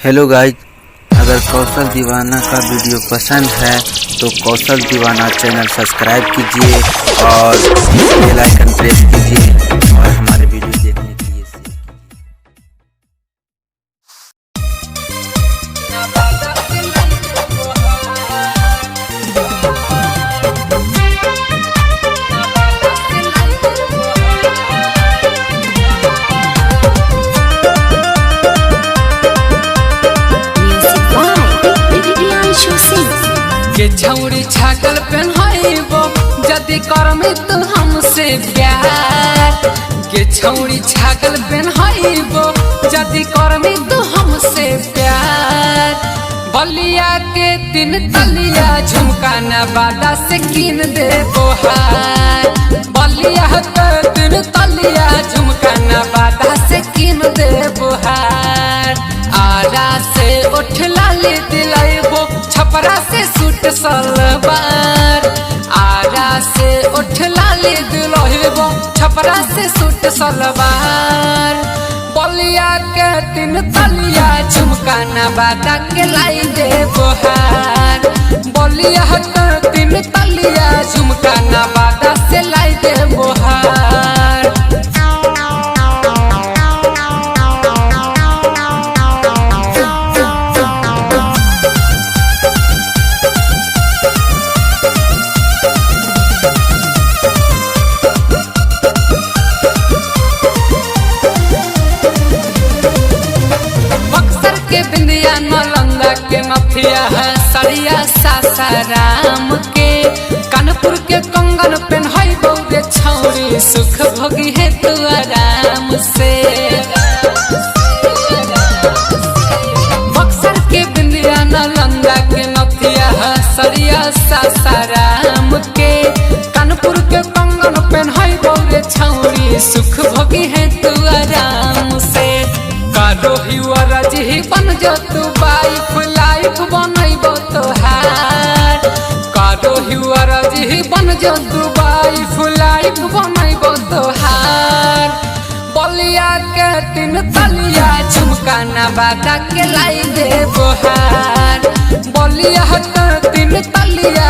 Hello guys, अगर कौशल दीवाना का वीडियो पसंद है तो कौशल दीवाना चैनल सब्सक्राइब कीजिए और बेल आइकन प्रेस कीजिए और हमारे वीडियो देखने के लिए के छौरी छागल पहनाइबो जदि करमे तू हमसे प्यार। के छौरी छागल पहनाइबो जदि करमे तू हमसे प्यार। बलिया के 3 तलिया झुमका नवादा से कीन दे बोहार। बलिया के 3 तलिया झुमका नवादा से कीन दे बोहार। आरा से उठ लाले दिलाइबो छपरा से सूट सलवार। आरा से उठ लाले दिलाइबो छपरा से सूट सलवार। बलिया के 3 तलिया झुमका नवादा के लाई दे बोहार। बलिया के 3 तलिया झुमका नवादा से लाई दे बोहार। के बिंदिया नालंदा के मफिया है सरिया सासाराम के। कानपुर के कंगन पहनाई बहुरे छौरी सुख भोगी है तू आराम से। बक्सर के बिंदिया नालंदा के मफिया है सरिया सासाराम के। कानपुर के कंगन पहनाई बहुरे छौरी सुख भोगी है तू आराम से। कारो हिवारा जी बन जो तू वाइफ लाइफ बनैबो तोहार। कारो हिवारा जी बन जो तू वाइफ लाइफ बनैबो तोहार। बलिया के 3 तलिया झुमका नवादा के लाई दे बोहार। बलिया के 3 तलिया